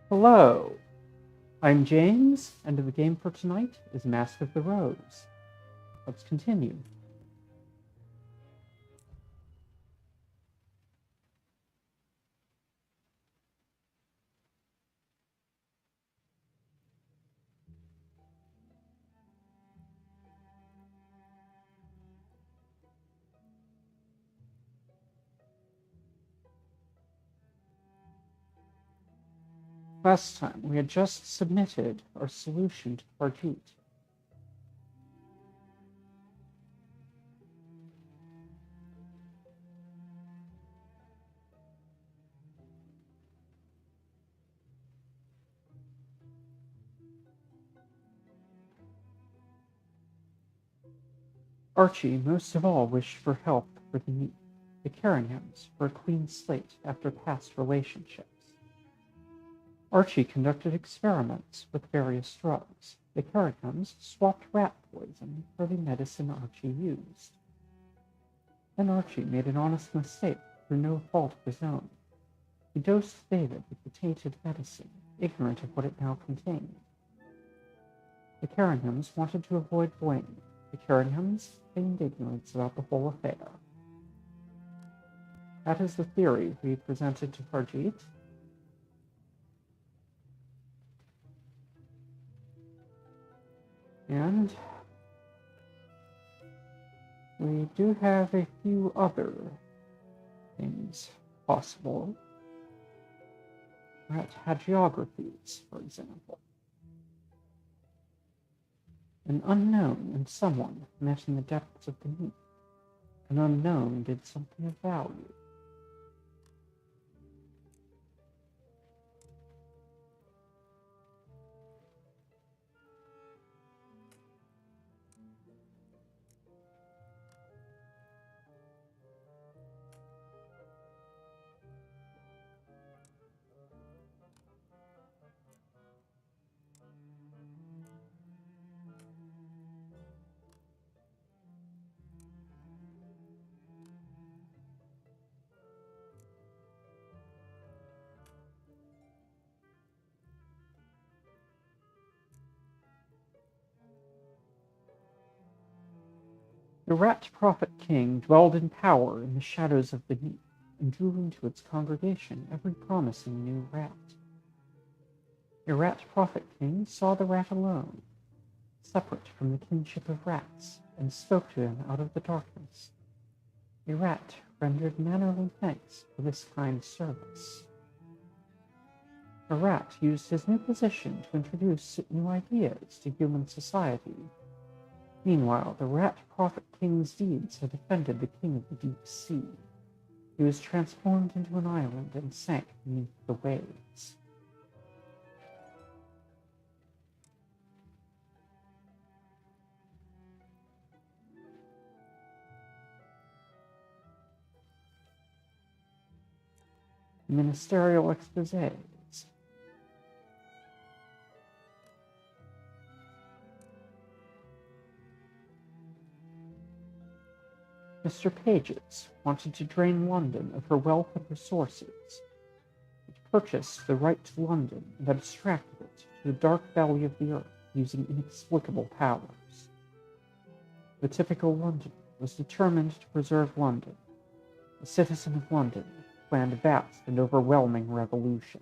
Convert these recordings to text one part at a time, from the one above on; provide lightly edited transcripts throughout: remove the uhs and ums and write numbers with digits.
Hello, I'm James, and the game for tonight is Mask of the Rose. Let's continue. Last time, we had just submitted our solution to Parjeet. Archie most of all wished for help for the Carringhams for a clean slate after past relationships. Archie conducted experiments with various drugs. The Carringhams swapped rat poison for the medicine Archie used. Then Archie made an honest mistake through no fault of his own. He dosed David with the tainted medicine, ignorant of what it now contained. The Carringhams wanted to avoid blame. The Carringhams feigned ignorance about the whole affair. That is the theory we presented to Parjeet. And we do have a few other things possible. Rat hagiographies, for example. An unknown and someone met in the depths of the deep. An unknown did something of value. The Rat Prophet King dwelled in power in the shadows of the deep, and drew into its congregation every promising new rat. A Rat Prophet King saw the rat alone, separate from the kinship of rats, and spoke to him out of the darkness. A rat rendered mannerly thanks for this kind service. A rat used his new position to introduce new ideas to human society. Meanwhile, the Rat Prophet King's deeds had offended the King of the Deep Sea. He was transformed into an island and sank beneath the waves. Ministerial exposés. Mr. Pages wanted to drain London of her wealth and resources. It purchased the right to London and abstracted it to the dark valley of the earth using inexplicable powers. The typical Londoner was determined to preserve London. A citizen of London planned a vast and overwhelming revolution.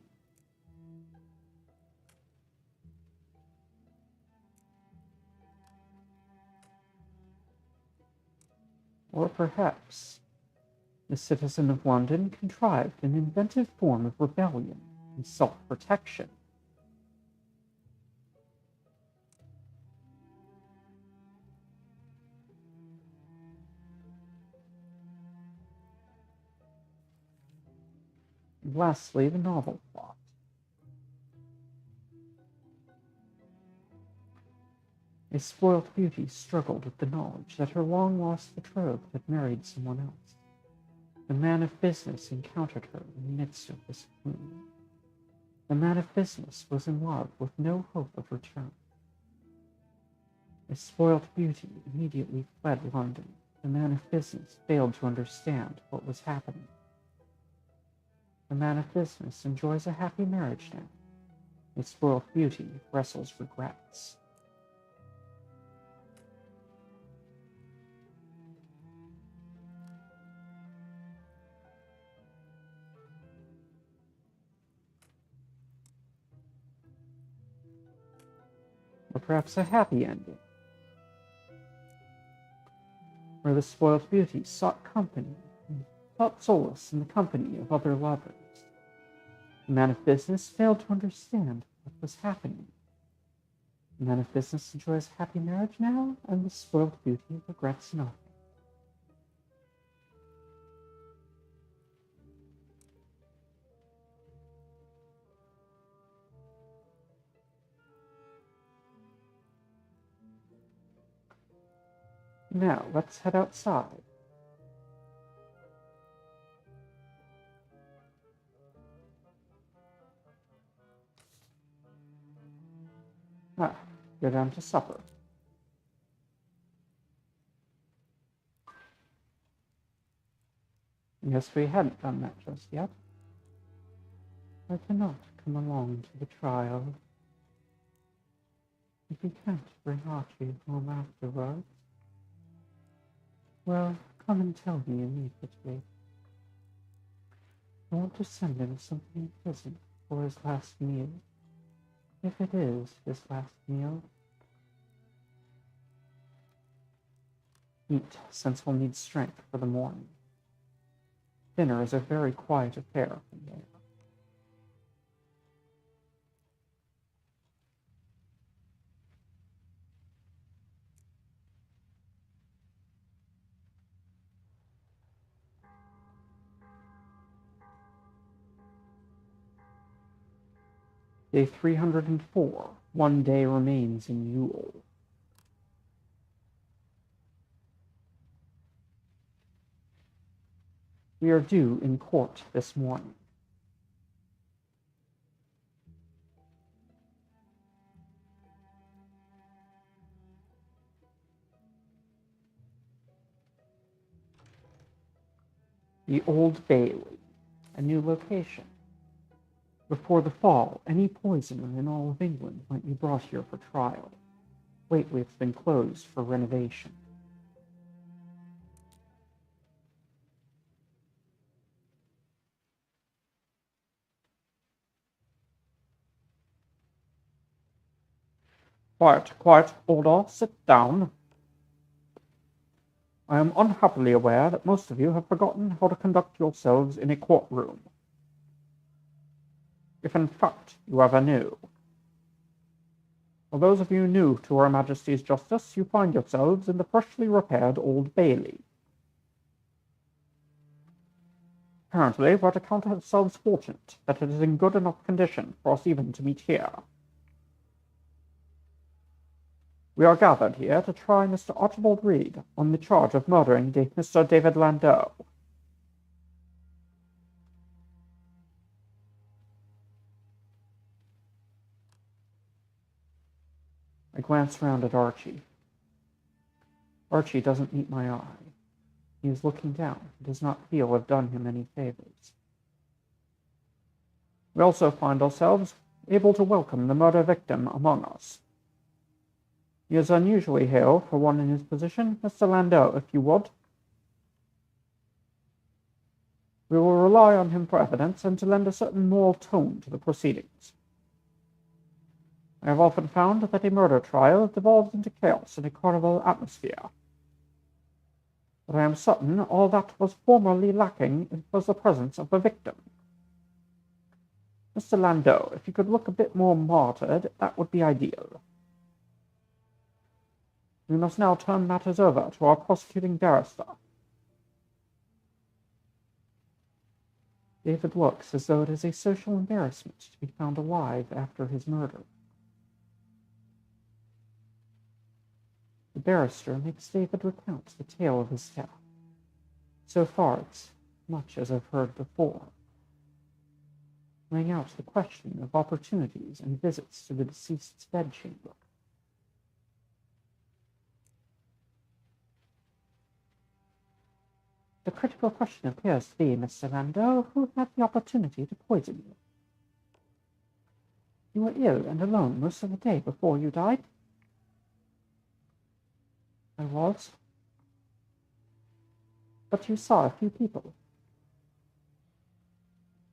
Or perhaps the citizen of London contrived an inventive form of rebellion and self-protection. And lastly, the novel plot. A spoilt beauty struggled with the knowledge that her long-lost betrothed had married someone else. The man of business encountered her in the midst of this gloom. The man of business was in love with no hope of return. A spoilt beauty immediately fled London. The man of business failed to understand what was happening. The man of business enjoys a happy marriage now. A spoiled beauty wrestles regrets. Or perhaps a happy ending, where the spoiled beauty sought company and sought solace in the company of other lovers. The man of business failed to understand what was happening. The man of business enjoys happy marriage now, and the spoiled beauty regrets nothing. Now, let's head outside. Go down to supper. Yes, we hadn't done that just yet. I cannot come along to the trial. If you can't bring Archie home afterwards, well, come and tell me immediately. I want to send him something pleasant for his last meal, if it is his last meal. Eat, since we'll need strength for the morning. Dinner is a very quiet affair from there. Day 304. 1 day remains in Yule. We are due in court this morning. The Old Bailey, a new location. Before the fall, any poisoner in all of England might be brought here for trial. Lately, it's been closed for renovation. Quiet, order, sit down. I am unhappily aware that most of you have forgotten how to conduct yourselves in a courtroom. If in fact you ever knew. For those of you new to Her Majesty's justice, you find yourselves in the freshly repaired Old Bailey. Apparently, we're to count ourselves fortunate that it is in good enough condition for us even to meet here. We are gathered here to try Mr. Archibald Reed on the charge of murdering Mr. David Landau. I glance round at Archie. Archie doesn't meet my eye. He is looking down and does not feel I've done him any favors. We also find ourselves able to welcome the murder victim among us. He is unusually hale for one in his position. Mr. Landau, if you would. We will rely on him for evidence and to lend a certain moral tone to the proceedings. I have often found that a murder trial devolves into chaos in a carnival atmosphere. But I am certain all that was formerly lacking was the presence of the victim. Mr. Landau, if you could look a bit more martyred, that would be ideal. We must now turn matters over to our prosecuting barrister. David looks as though it is a social embarrassment to be found alive after his murder. The barrister makes David recount the tale of his death. So far, it's much as I've heard before, laying out the question of opportunities and visits to the deceased's bedchamber. The critical question appears to be, Mr. Landau, who had the opportunity to poison you? You were ill and alone most of the day before you died? I was. But you saw a few people.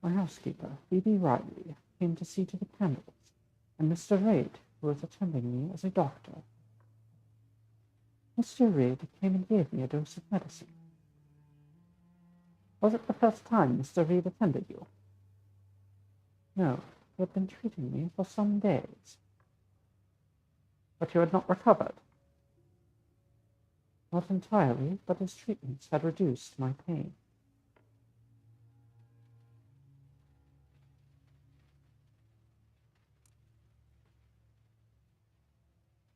My housekeeper, Phoebe Riley, came to see to the candles, and Mr. Reid, who was attending me as a doctor. Mr. Reid came and gave me a dose of medicine. Was it the first time Mr. Reid attended you? No, he had been treating me for some days. But you had not recovered? Not entirely, but his treatments had reduced my pain.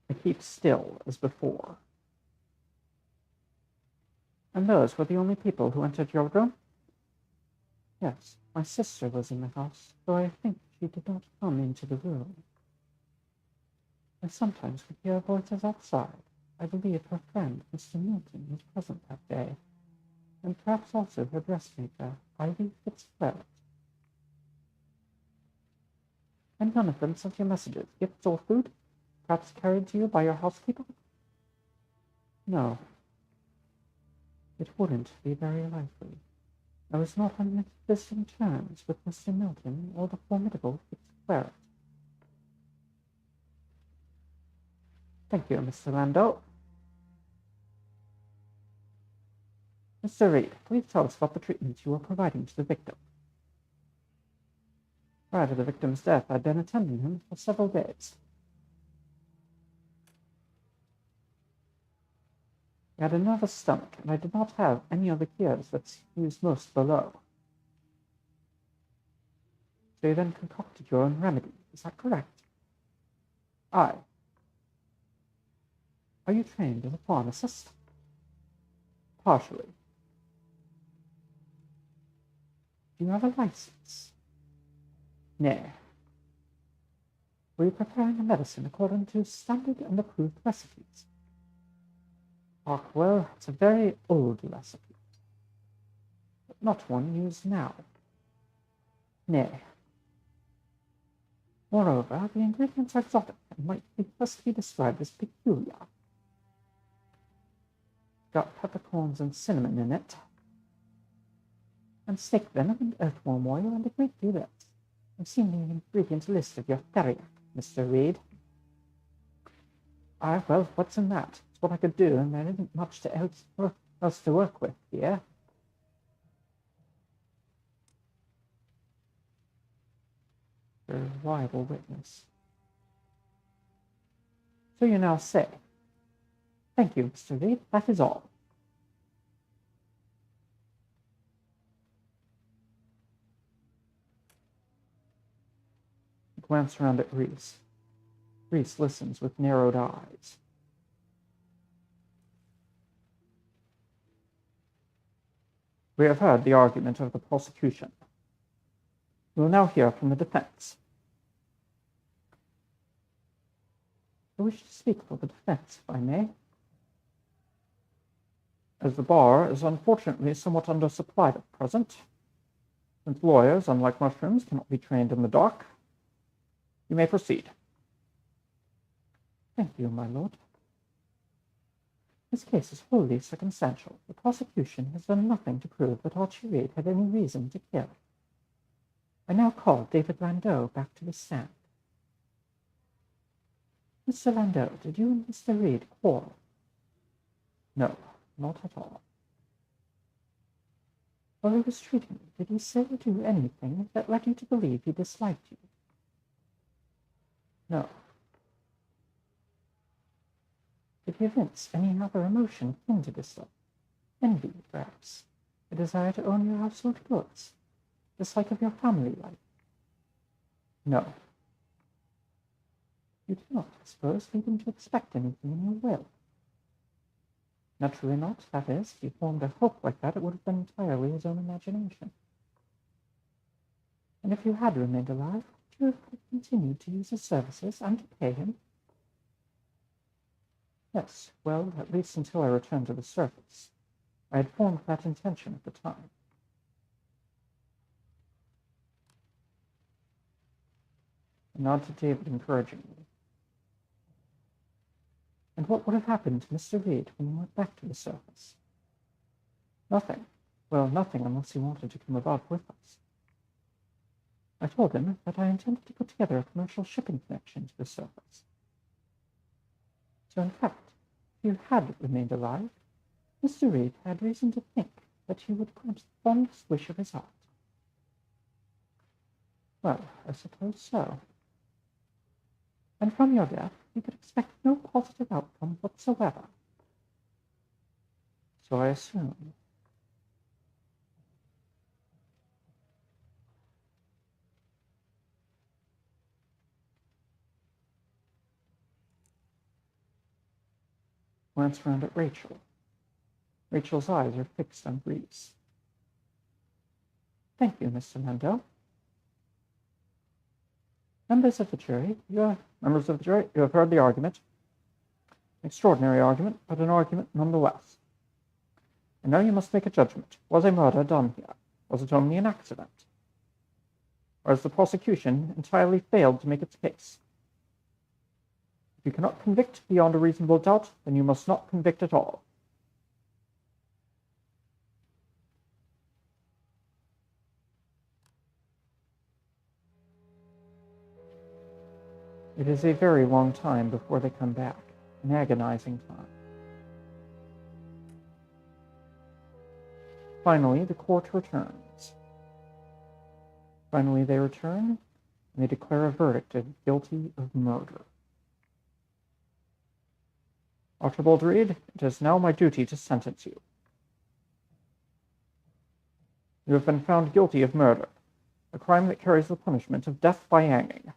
I keep still as before. And those were the only people who entered your room? Yes, my sister was in the house, though I think she did not come into the room. I sometimes could hear voices outside. I believe her friend, Mr. Milton, was present that day, and perhaps also her dressmaker, Ivy Fitzgerald. And none of them sent you messages, gifts, or food, perhaps carried to you by your housekeeper? No. It wouldn't be very likely. I was not on visiting terms with Mr. Milton or the formidable Fitzgerald. Thank you, Mr. Landau. Mr. Reid, please tell us about the treatment you were providing to the victim. Prior to the victim's death, I'd been attending him for several days. He had a nervous stomach, and I did not have any of the cures that's used most below. So you then concocted your own remedy, is that correct? Aye. Are you trained as a pharmacist? Partially. Do you have a license? Nay. Were you preparing a medicine according to standard and approved recipes? Ah, well, it's a very old recipe, but not one used now. Nay. Moreover, the ingredients are exotic and might best be described as peculiar. Got peppercorns and cinnamon in it, and snake venom and earthworm oil and a great deal else. I've seen the ingredient list of your theriac, Mr. Reid. Ah, well, what's in that? It's what I could do, and there isn't much else to work with here. You're a reliable witness. So you now say. Thank you, Mr. Reid. That is all. I glance around at Reese. Reese listens with narrowed eyes. We have heard the argument of the prosecution. We will now hear from the defense. I wish to speak for the defense, if I may. As the bar is unfortunately somewhat undersupplied at present, since lawyers, unlike mushrooms, cannot be trained in the dark, you may proceed. Thank you, my lord. This case is wholly circumstantial. The prosecution has done nothing to prove that Archie Reid had any reason to kill. I now call David Landau back to the stand. Mr. Landau, did you and Mr. Reid quarrel? No, not at all. While he was treating you, did he say or do anything that led you to believe he disliked you? No. Did he evince any other emotion akin to dislike? Envy, perhaps? A desire to own your household goods? Dislike of your family life? No. You did not, I suppose, lead him to expect anything in your will? Naturally not. That is, if he formed a hope like that, it would have been entirely his own imagination. And if you had remained alive, would you have continued to use his services and to pay him? Yes, well, at least until I returned to the surface. I had formed that intention at the time. I nod to David encouragingly. And what would have happened to Mr. Reed when he went back to the surface? Nothing. Well, nothing unless he wanted to come above with us. I told him that I intended to put together a commercial shipping connection to the surface. So in fact, if you had remained alive, Mr. Reed had reason to think that you would grant the fondest wish of his heart. Well, I suppose so. And from your death, you could expect no positive outcome whatsoever. So I assume. Glance around at Rachel. Rachel's eyes are fixed on Reese. Thank you, Mr. Mendo. Members of the jury, you have heard the argument. An extraordinary argument, but an argument nonetheless. And now you must make a judgment. Was a murder done here? Was it only an accident? Or has the prosecution entirely failed to make its case? If you cannot convict beyond a reasonable doubt, then you must not convict at all. It is a very long time before they come back, an agonizing time. Finally, the court returns. Finally, they return, and they declare a verdict of guilty of murder. Archibald Reed, it is now my duty to sentence you. You have been found guilty of murder, a crime that carries the punishment of death by hanging.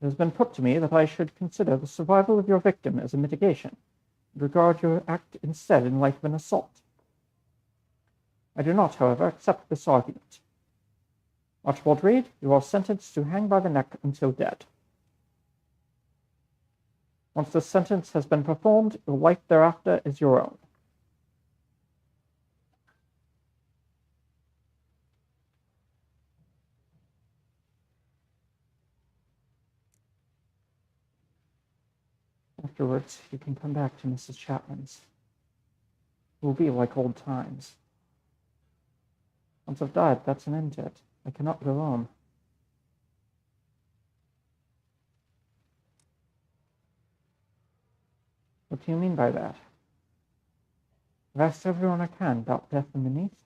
It has been put to me that I should consider the survival of your victim as a mitigation, and regard your act instead in light of an assault. I do not, however, accept this argument. Archibald Reed, you are sentenced to hang by the neck until dead. Once the sentence has been performed, your life thereafter is your own. Afterwards, you can come back to Mrs. Chapman's. It will be like old times. Once I've died, that's an end to it. I cannot go home. What do you mean by that? I've asked everyone I can about death and beneath.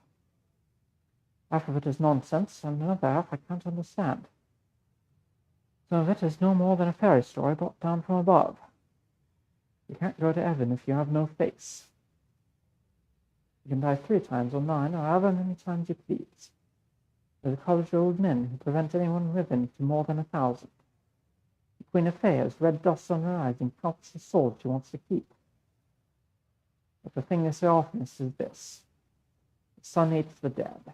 Half of it is nonsense, and another half I can't understand. Some of it is no more than a fairy story brought down from above. You can't go to heaven if you have no face. You can die 3 times or 9 or however many times you please. There's a college of old men who prevent anyone living to more than 1,000. The Queen of Fay has red dust on her eyes and counts the souls she wants to keep. But the thing they say often is this. The sun hates the dead. If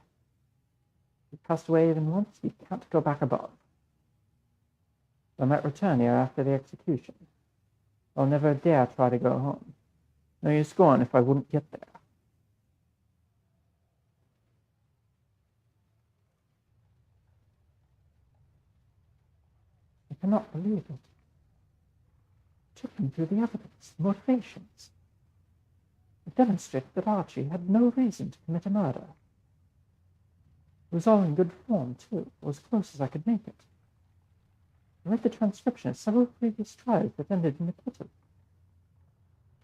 you passed away even once, you can't go back above. I might return here after the execution. I'll never dare try to go home. No use going if I wouldn't get there. I cannot believe it. I took him through the evidence, the motivations. It demonstrated that Archie had no reason to commit a murder. It was all in good form, too, or as close as I could make it. I read the transcription of several previous trials that ended in acquittal.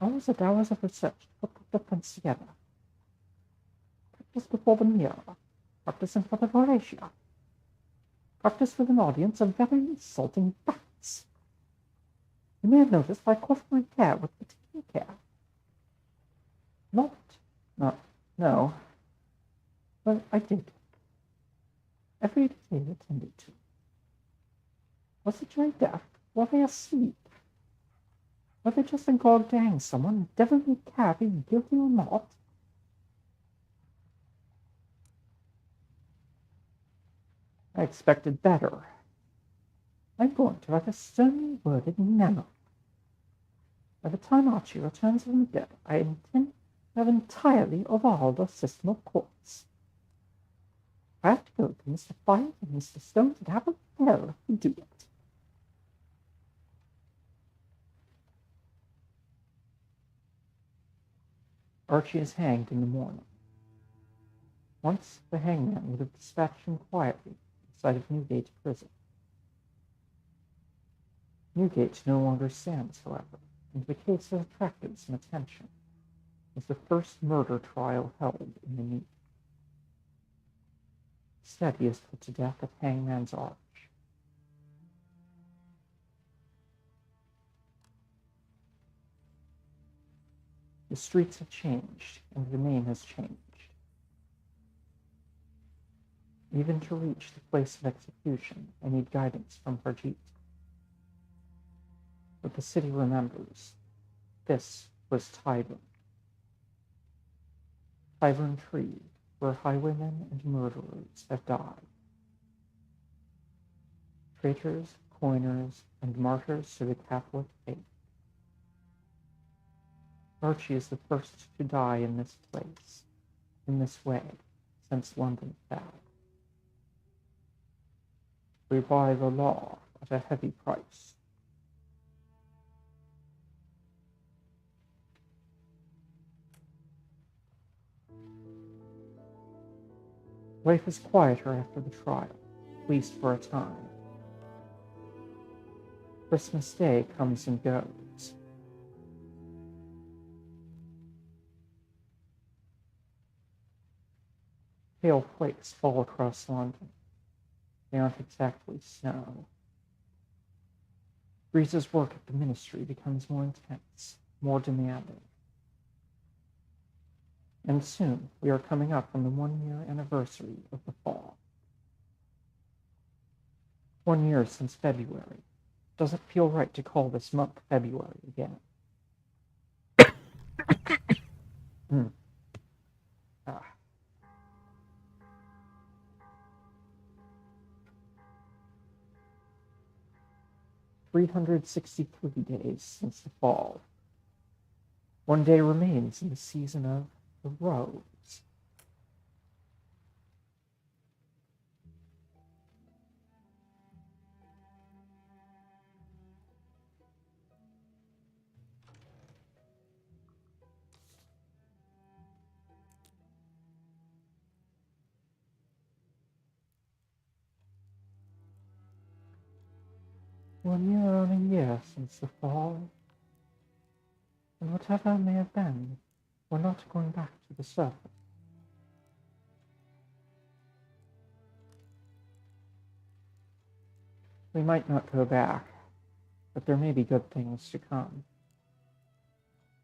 Hours and hours of research to put the defense together. Practice before the mirror. Practice in front of Horatia. Practice with an audience of very insulting facts. You may have noticed I coiffed my hair with particular care. No. Well, I did. Every detail attended to. Was the jury deaf? Were they asleep? Were they just agog to hang someone, devil may care if he's guilty or not? I expected better. I'm going to write a sternly worded memo. By the time Archie returns from the dead, I intend to have entirely overhauled our system of courts. I have to go to Mr. Fire and Mr. Stone to have a hell to Archie is hanged in the morning. Once the hangman would have dispatched him quietly inside of Newgate prison. Newgate no longer stands, however, and the case has attracted some attention as the first murder trial held in the Neath. Instead, he is put to death at Hangman's Arch. The streets have changed, and the name has changed. Even to reach the place of execution, I need guidance from Harjeet. But the city remembers. This was Tyburn. Tyburn Tree, where highwaymen and murderers have died. Traitors, coiners, and martyrs to the Catholic faith. Archie is the first to die in this place, in this way, since London fell. We buy the law at a heavy price. Life is quieter after the trial, at least for a time. Christmas Day comes and goes. Pale flakes fall across London. They aren't exactly snow. Breeze's work at the ministry becomes more intense, more demanding. And soon we are coming up on the 1-year anniversary of the fall. 1 year since February. Doesn't feel right to call this month February again. Ah. 363 days since the fall. 1 day remains in the season of the rose. One year on a year since the fall, and whatever may have been, we're not going back to the surface. We might not go back, but there may be good things to come.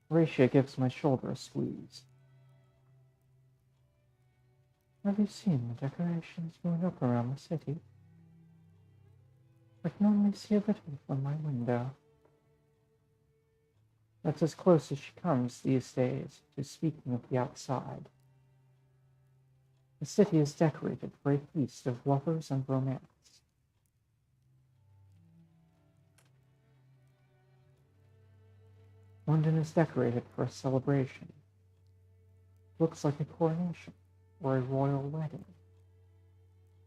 Horatia gives my shoulder a squeeze. Have you seen the decorations going up around the city? I can only see a little from my window. That's as close as she comes these days to speaking of the outside. The city is decorated for a feast of lovers and romance. London is decorated for a celebration. Looks like a coronation or a royal wedding.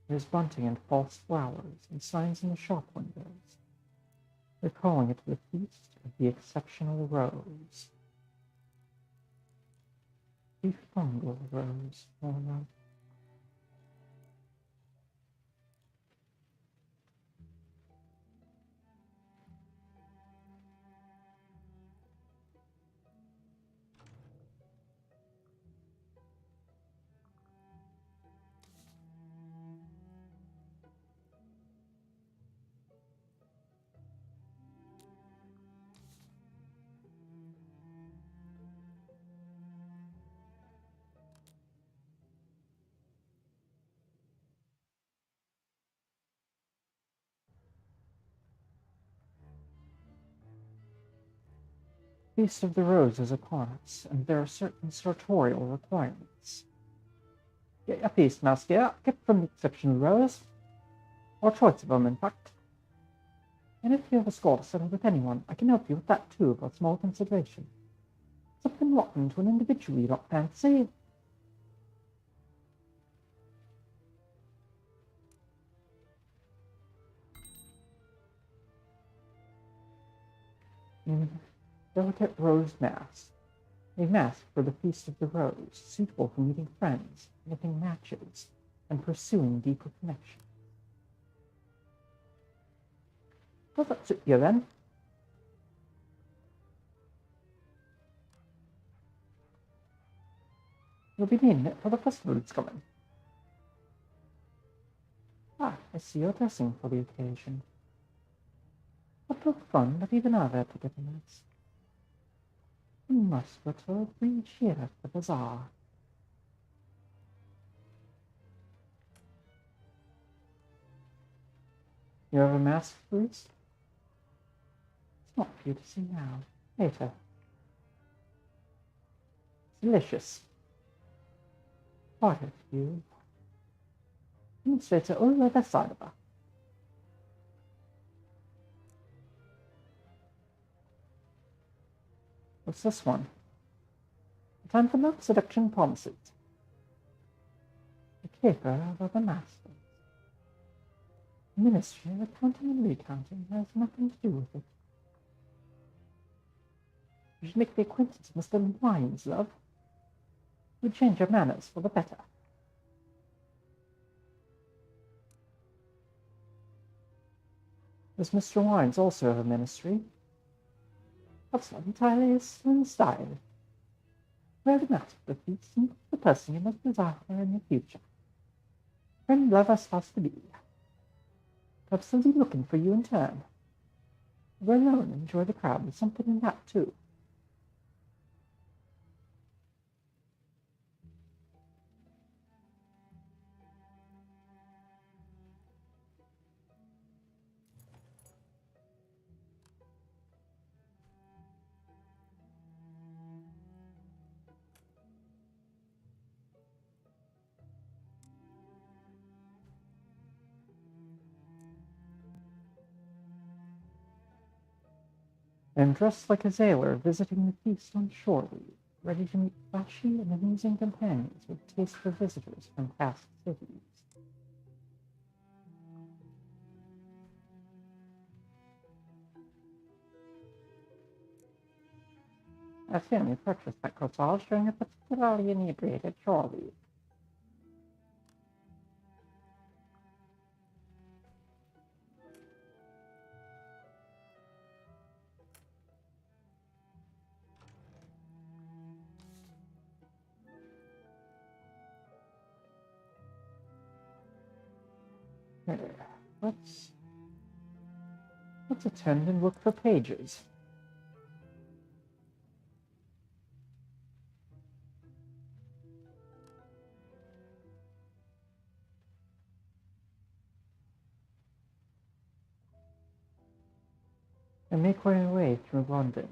There's bunting and false flowers and signs in the shop windows. They're calling it the Feast of the Exceptional Rose. The fungal rose, Mona. Feast of the Rose is upon us, and there are certain sartorial requirements. Get your feast, Mouse, get from the Exceptional Rose. Or choice of them, in fact. And if you have a score to settle with anyone, I can help you with that too, for a small consideration. Something rotten to an individual you don't fancy. Delicate rose mass. A mask for the Feast of the Rose, suitable for meeting friends, making matches, and pursuing deeper connection. Well, that's it here then. You'll be needing it for the festival that's coming. Ah, I see you're dressing for the occasion. What look fun that even I've had to get a mask. You must go to a green cheer at the bazaar. You have a mask, please? It's not for you to see now. Later. Delicious. Part of you. Straight all the other side of her. What's this one? Time for love, seduction, promises. The caper of the masters. The ministry of accounting and recounting has nothing to do with it. You should make the acquaintance of Mr. Wines, love. Would change your manners for the better. Does Mr. Wines also have a ministry? That's not entirely his style. Wear the mask for the feast and the person you must desire in the future. Friend lover starts to be. Perhaps they'll be looking for you in turn. Go alone and enjoy the crowd. There's something in that too. I am dressed like a sailor visiting the feast on shore leave, ready to meet flashy and amusing companions with taste for visitors from past cities. I assume you purchased that corsage during a particularly inebriated shore leave. Let's attend and look for pages. I make my way through London.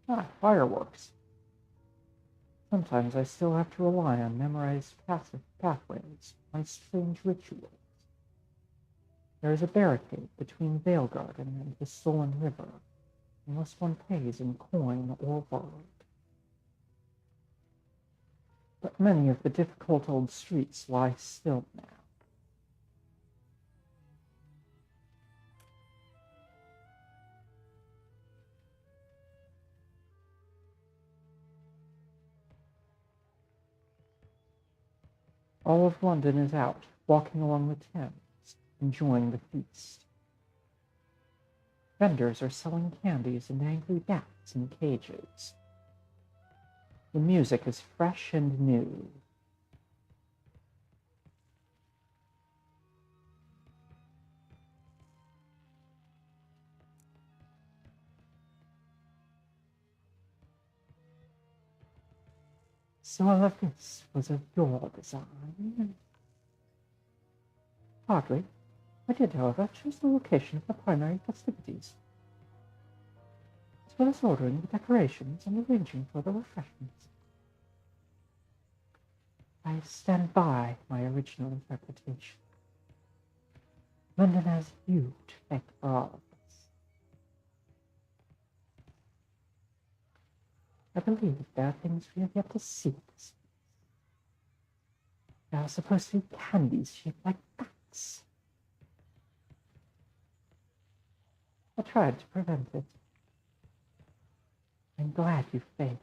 Ah, fireworks. Sometimes I still have to rely on memorized pathways, on strange rituals. There is a barricade between Vale Garden and the Stolen River, unless one pays in coin or word. But many of the difficult old streets lie still now. All of London is out, walking along the Thames, enjoying the feast. Vendors are selling candies and angry bats in cages. The music is fresh and new. So all of this was of your design? Hardly. I did, however, choose the location of the primary festivities, as well as ordering the decorations and arranging for the refreshments. I stand by my original interpretation. London has you to thank for all of this. I believe there are things we have yet to see. There are supposed to be candies shaped like bats. I tried to prevent it. I'm glad you failed.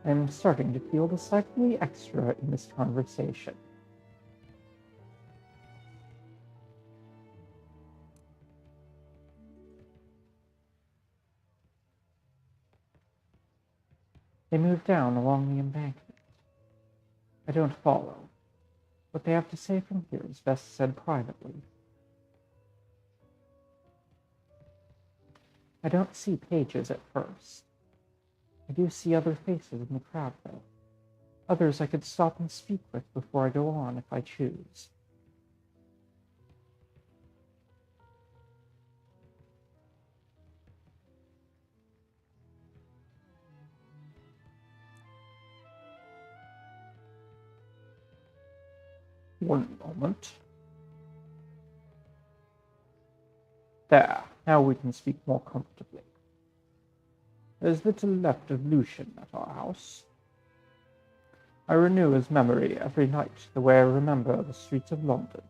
I'm starting to feel decidedly extra in this conversation. They move down along the embankment. I don't follow. What they have to say from here is best said privately. I don't see Pages at first. I do see other faces in the crowd, though. Others I could stop and speak with before I go on if I choose. One moment. There, now we can speak more comfortably. There's little left of Lucian at our house. I renew his memory every night, the way I remember the streets of London.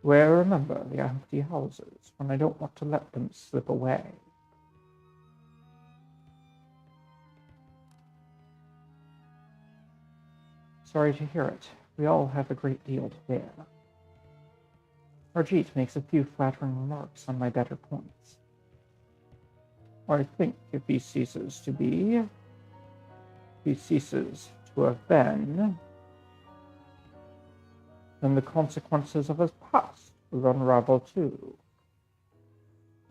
The way I remember the empty houses when I don't want to let them slip away. Sorry to hear it. We all have a great deal to bear. Arjit makes a few flattering remarks on my better points. I think if he ceases to be, if he ceases to have been, then the consequences of his past will unravel too.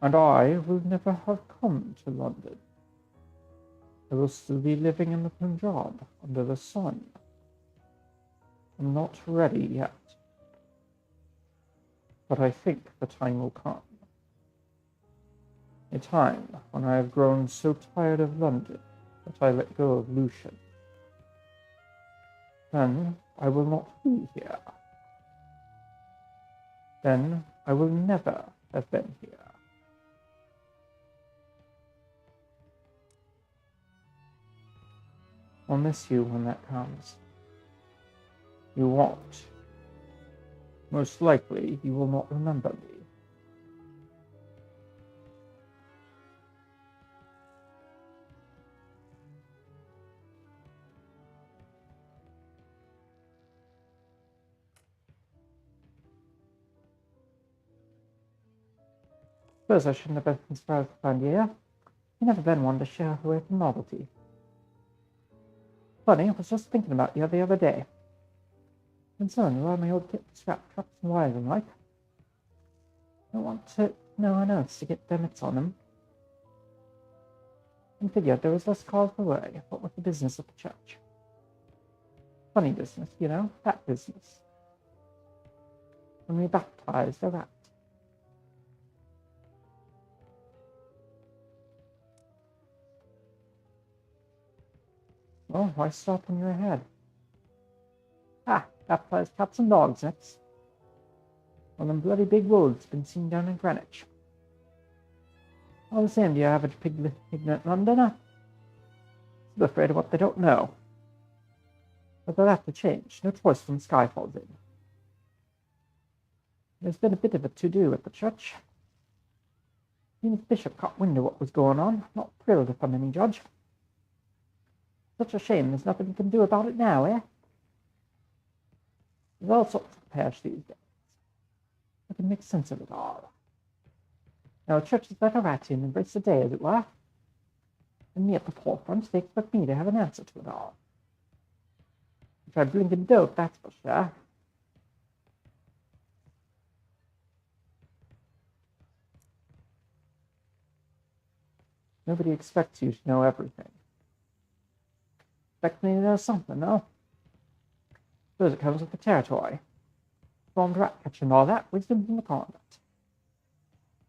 And I will never have come to London. I will still be living in the Punjab under the sun. I'm not ready yet. But I think the time will come. A time when I have grown so tired of London that I let go of Lucian. Then I will not be here. Then I will never have been here. I'll miss you when that comes. You won't. Most likely, you will not remember me. Suppose I shouldn't have been inspired to find you here. You've never been one to shy away from novelty. Funny, I was just thinking about you the other day. Concerned where my old kit scrap trucks and wires and like. I don't want to know our notes to get demits on them. And figured there was less cause for worry, what with the business of the church. Funny business, you know, that business. When we baptized a rat. Well, why stop when you're ahead? Ah, baptized cats and dogs next. Well, them bloody big wolves been seen down in Greenwich. All the same to your average ignorant Londoner. Still afraid of what they don't know. But they'll have to change. No choice when the sky falls in. There's been a bit of a to-do at the church. Even the bishop caught wind of what was going on. Not thrilled if I'm any judge. Such a shame there's nothing you can do about it now, eh? There's all sorts of parish these days. I can make sense of it all. Now the church is let a rat in and embrace the day, as it were. And me at the forefront, they expect me to have an answer to it all. Which I blinking dope, that's for sure. Nobody expects you to know everything. Expect me to know something, though. Suppose it comes with the territory. Formed rat catching and all that, wisdom from the convent.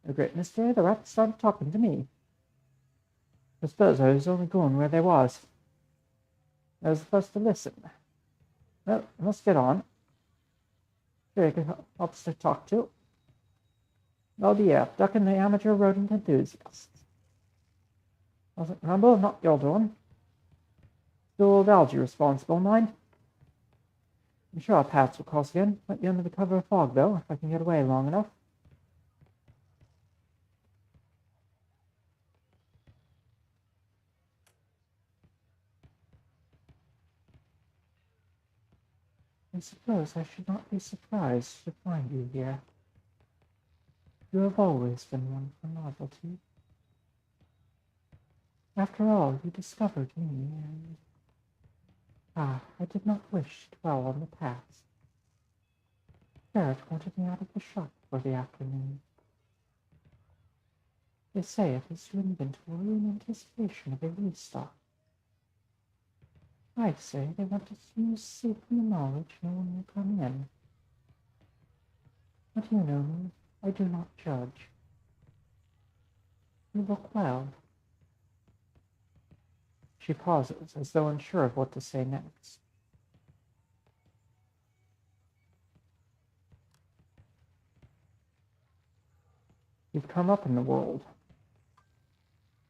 A great mystery, the rat started talking to me. I suppose I was only going where they was. I was supposed to listen. Well, I must get on. Very good helps to talk to. Oh dear, ducking the amateur rodent enthusiast. Wasn't Rumble, not your doing. Still old Algie responsible, mind. I'm sure our paths will cross again. Might be under the cover of fog, though, if I can get away long enough. I suppose I should not be surprised to find you here. You have always been one for novelty. After all, you discovered me, and... I did not wish to dwell on the past. Barrett wanted me out of the shop for the afternoon. They say it is to inventory in anticipation of a restock. I say they want to use safe in the knowledge no one will come in. But you know me, I do not judge. You look well. She pauses, as though unsure of what to say next. You've come up in the world.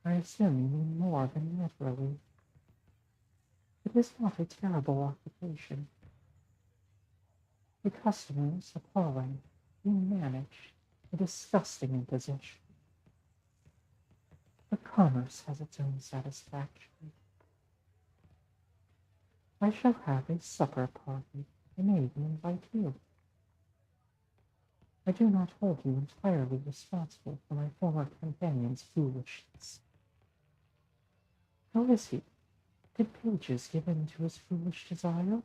I assume you mean more than literally. It is not a terrible occupation. The customers appalling, being managed, a disgusting imposition. But commerce has its own satisfaction. I shall have a supper party, and may even invite you. I do not hold you entirely responsible for my former companion's foolishness. How is he? Did Pages give in to his foolish desire?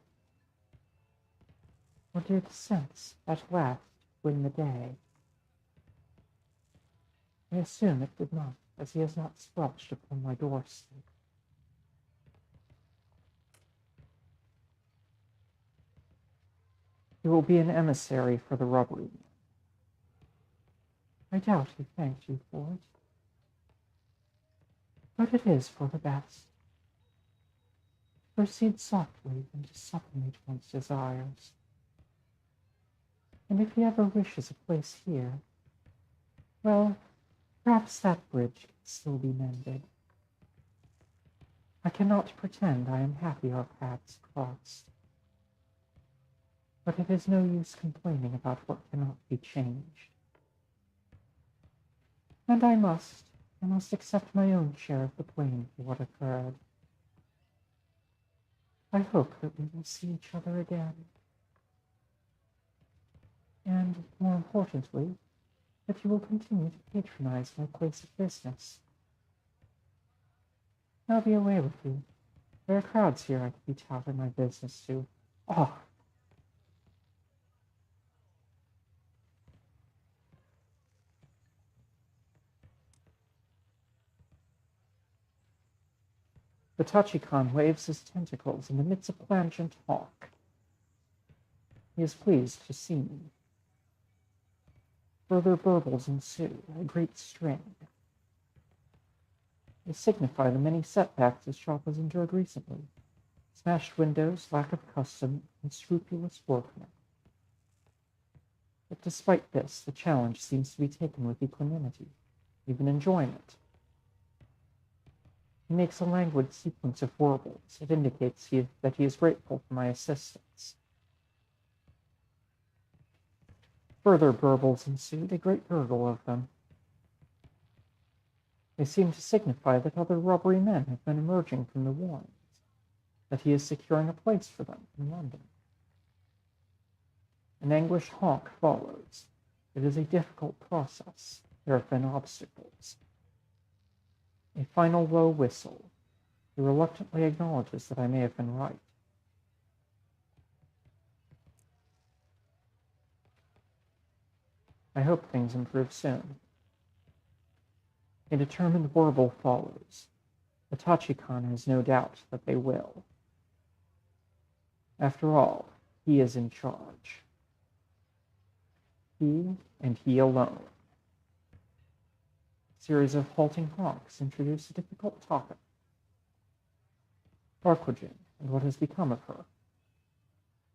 Or did sense at last win the day? I assume it did not, as he has not squelched upon my doorstep. He will be an emissary for the robbery. I doubt he thanked you for it. But it is for the best. Proceed softly and to sublimate one's desires. And if he ever wishes a place here, well, perhaps that bridge can still be mended. I cannot pretend I am happy our paths crossed. But it is no use complaining about what cannot be changed. And I must accept my own share of the blame for what occurred. I hope that we will see each other again. And, more importantly, that you will continue to patronize my place of business. I'll be away with you. There are crowds here I could be touting my business to. Oh! The Tachikon waves his tentacles and emits a plangent hawk. He is pleased to see me. Further burbles ensue, a great string. They signify the many setbacks his shop has endured recently. Smashed windows, lack of custom, and scrupulous workmen. But despite this, the challenge seems to be taken with equanimity, even enjoyment. He makes a languid sequence of warbles. It indicates that he is grateful for my assistance. Further burbles ensued, a great gurgle of them. They seem to signify that other robbery men have been emerging from the warrens, that he is securing a place for them in London. An anguished honk follows. It is a difficult process. There have been obstacles. A final low whistle. He reluctantly acknowledges that I may have been right. I hope things improve soon. A determined warble follows. The Tachikon has no doubt that they will. After all, he is in charge. He and he alone. A series of halting honks introduce a difficult topic. Barquagin and what has become of her.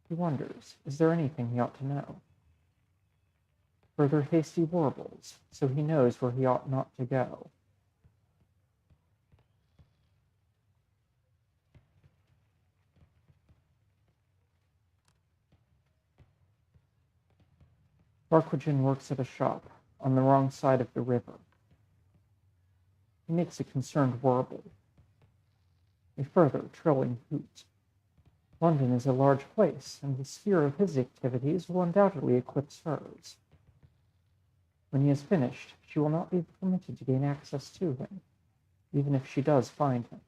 He wonders, is there anything he ought to know? Further hasty warbles, so he knows where he ought not to go. Barquagin works at a shop on the wrong side of the river. He makes a concerned warble. A further trilling hoot. London is a large place, and the sphere of his activities will undoubtedly eclipse hers. When he is finished, she will not be permitted to gain access to him, even if she does find him.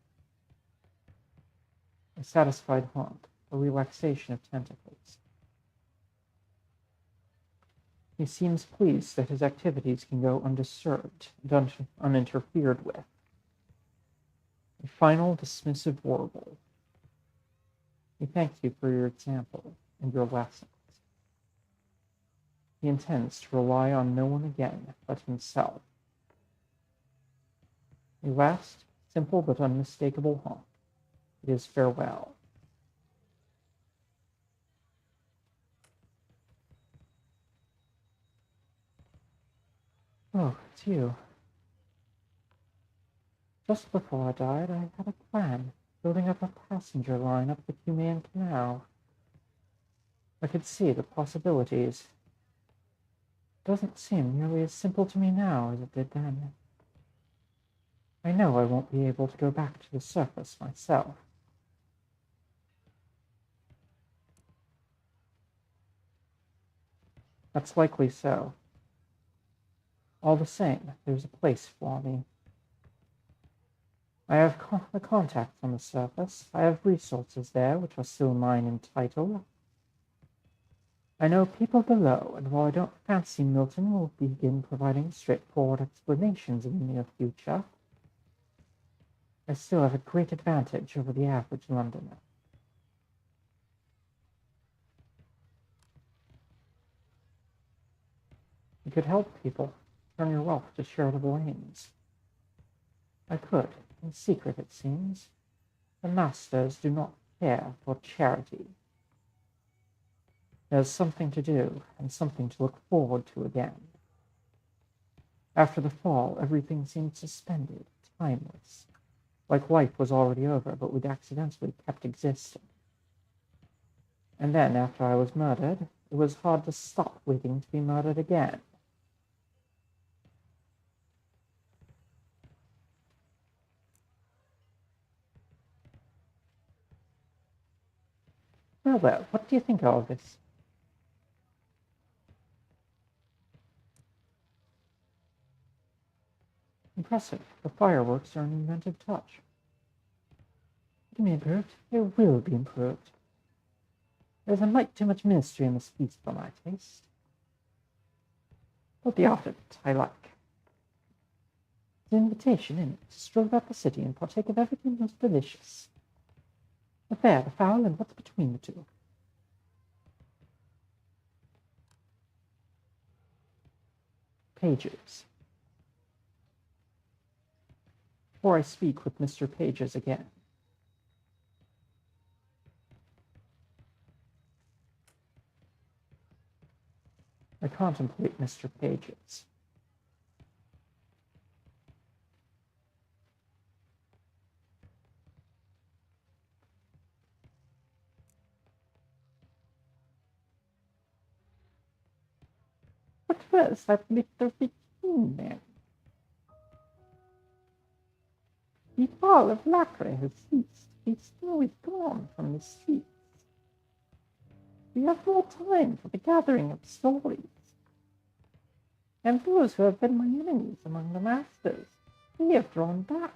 A satisfied honk, a relaxation of tentacles. He seems pleased that his activities can go undisturbed and uninterfered with. A final dismissive warble. He thanks you for your example and your lessons. He intends to rely on no one again but himself. A last, simple but unmistakable honk. It is farewell. Oh, it's you. Just before I died, I had a plan, building up a passenger line up the Humane Canal. I could see the possibilities. It doesn't seem nearly as simple to me now as it did then. I know I won't be able to go back to the surface myself. That's likely so. All the same, there's a place for me. I have the contacts on the surface. I have resources there which are still mine in title. I know people below, and while I don't fancy Milton will begin providing straightforward explanations in the near future, I still have a great advantage over the average Londoner. You could help people, turn your wealth to charitable aims. I could, in secret it seems. The masters do not care for charity. There's something to do, and something to look forward to again. After the fall, everything seemed suspended, timeless, like life was already over, but we'd accidentally kept existing. And then, after I was murdered, it was hard to stop waiting to be murdered again. Well, what do you think of all this? Impressive. The fireworks are an inventive touch. It can be improved. It will be improved. There's a mite too much mystery in this feast for my taste. But the art of it I like. It's an invitation in it to stroll about the city and partake of everything most delicious. The fair, the foul, and what's between the two. Pages. Before I speak with Mr. Pages again. I contemplate Mr. Pages. But first, that Mr. Fitzhume. The fall of Lacre has ceased. The snow is gone from the streets. We have more time for the gathering of stories. And those who have been my enemies among the masters, they have drawn back.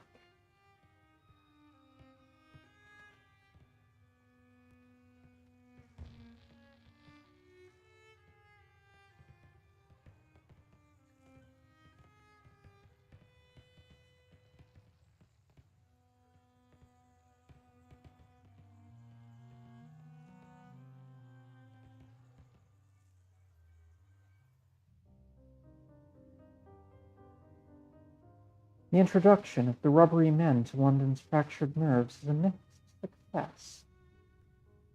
The introduction of the rubbery men to London's fractured nerves is a mixed success.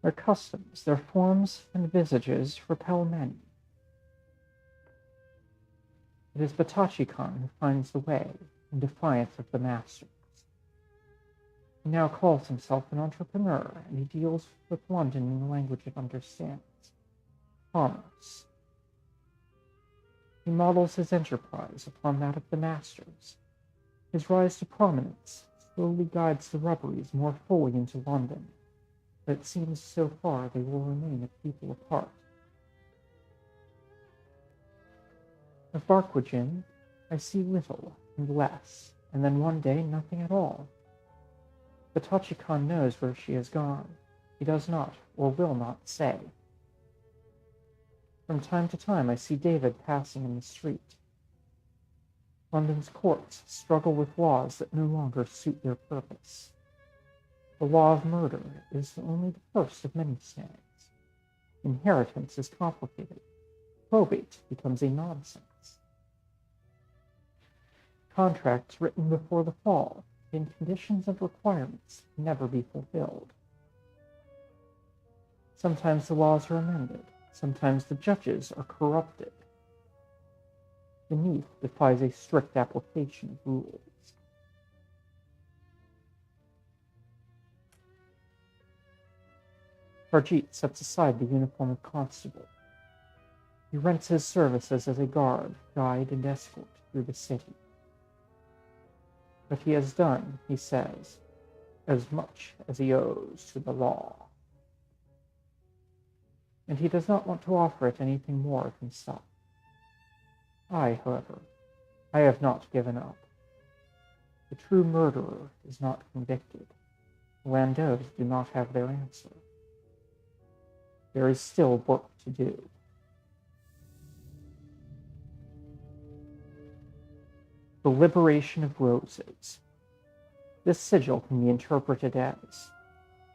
Their customs, their forms and visages repel many. It is Batachi-Khan who finds the way, in defiance of the masters. He now calls himself an entrepreneur, and he deals with London in the language it understands: commerce. He models his enterprise upon that of the masters. His rise to prominence slowly guides the rubberies more fully into London, but it seems so far they will remain a people apart. Of Barquagin, I see little and less, and then one day nothing at all. But Tachikhan knows where she has gone. He does not, or will not, say. From time to time I see David passing in the street. London's courts struggle with laws that no longer suit their purpose. The law of murder is only the first of many snags. Inheritance is complicated. Probate becomes a nonsense. Contracts written before the fall in conditions and requirements can never be fulfilled. Sometimes the laws are amended. Sometimes the judges are corrupted. Beneath defies a strict application of rules. Harjeet sets aside the uniform of constable. He rents his services as a guard, guide, and escort through the city. But he has done, he says, as much as he owes to the law. And he does not want to offer it anything more of himself. I, however, I have not given up. The true murderer is not convicted. The Landows do not have their answer. There is still work to do. The liberation of roses. This sigil can be interpreted as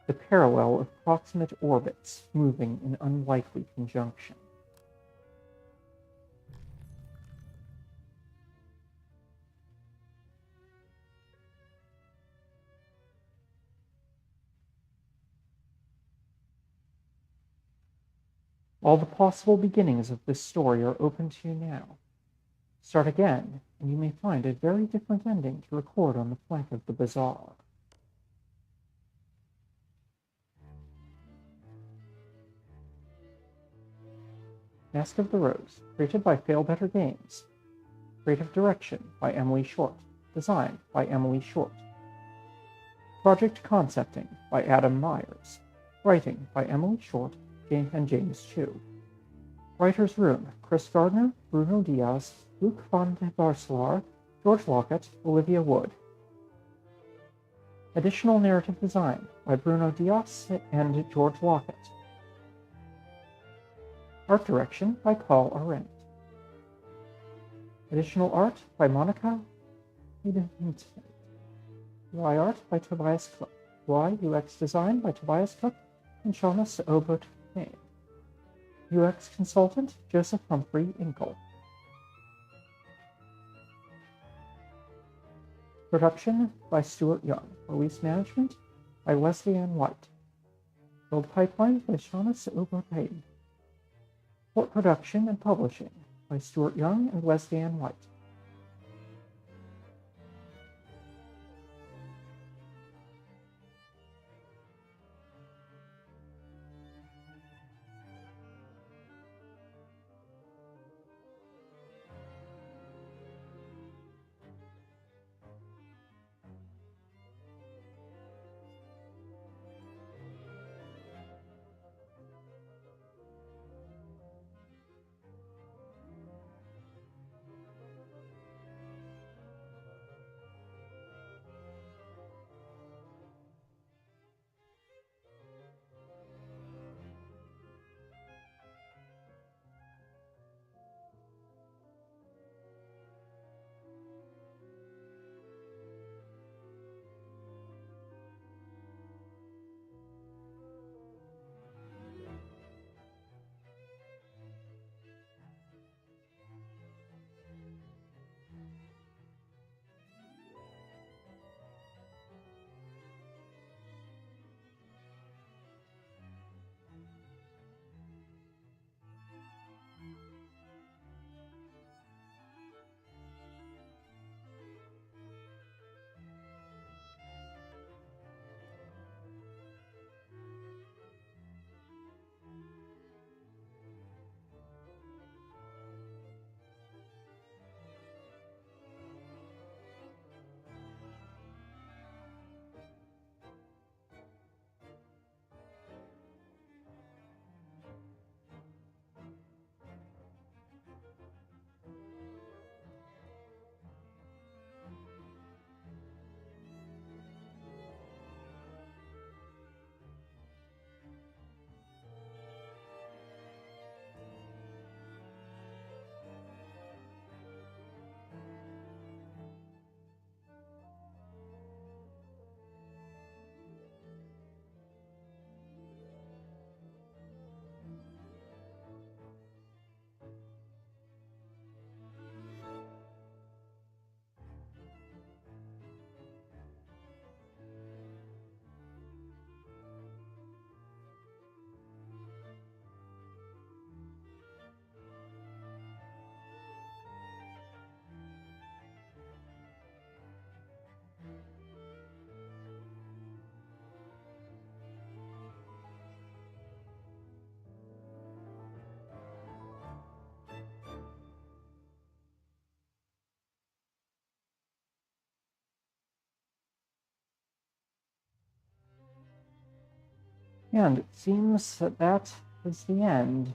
the parallel of proximate orbits moving in unlikely conjunction. All the possible beginnings of this story are open to you now. Start again, and you may find a very different ending to record on the flank of the bazaar. Mask of the Rose, created by Fail Better Games. Creative direction by Emily Short. Design by Emily Short. Project concepting by Adam Myers. Writing by Emily Short and James Chu. Writer's Room, Chris Gardner, Bruno Diaz, Luc van de Barcelar, George Lockett, Olivia Wood. Additional narrative design by Bruno Diaz and George Lockett. Art direction by Paul Arendt. Additional art by Monica Wiedemann. UI art by Tobias Cook. UI UX design by Tobias Cook and Shaughness Obot Payne. UX consultant Joseph Humphrey Inkle. Production by Stuart Young. Release management by Leslie Ann White. Build pipeline by Shaughness Obot Payne. Port production and publishing by Stuart Young and Leslie Ann White. And it seems that that is the end,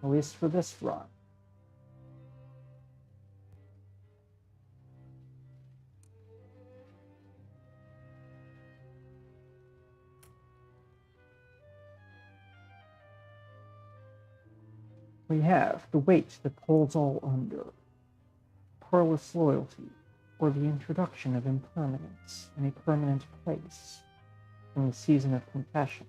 at least for this run. We have the weight that pulls all under, perilous loyalty, or the introduction of impermanence in a permanent place in the season of confessions.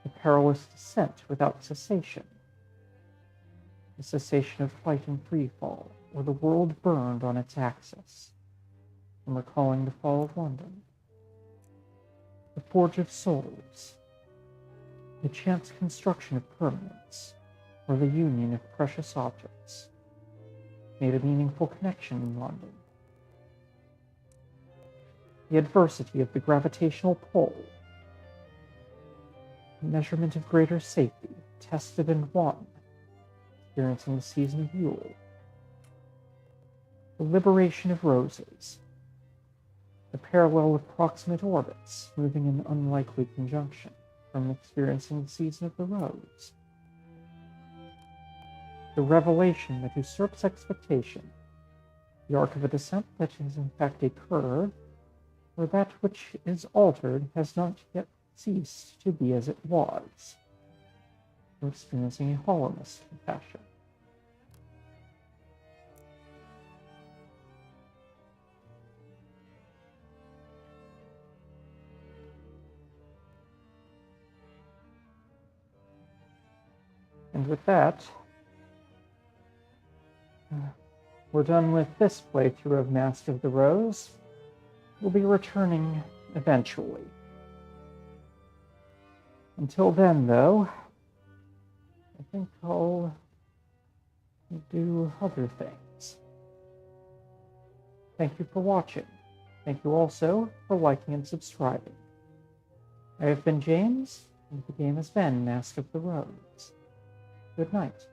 The perilous descent without cessation, the cessation of flight and freefall, or the world burned on its axis, and recalling the fall of London. The forge of souls, the chance construction of permanence, or the union of precious objects, made a meaningful connection in London. The adversity of the gravitational pull, the measurement of greater safety, tested and won, experiencing the season of Yule. The liberation of roses, the parallel of proximate orbits moving in unlikely conjunction, from experiencing the season of the rose. The revelation that usurps expectation, the arc of a descent that is in fact a curve, or that which is altered has not yet ceased to be as it was, or experiencing a hollowness confession. And with that, we're done with this playthrough of Mask of the Rose. We'll be returning eventually. Until then, though, I think I'll do other things. Thank you for watching. Thank you also for liking and subscribing. I have been James, and the game has been Mask of the Rose. Good night.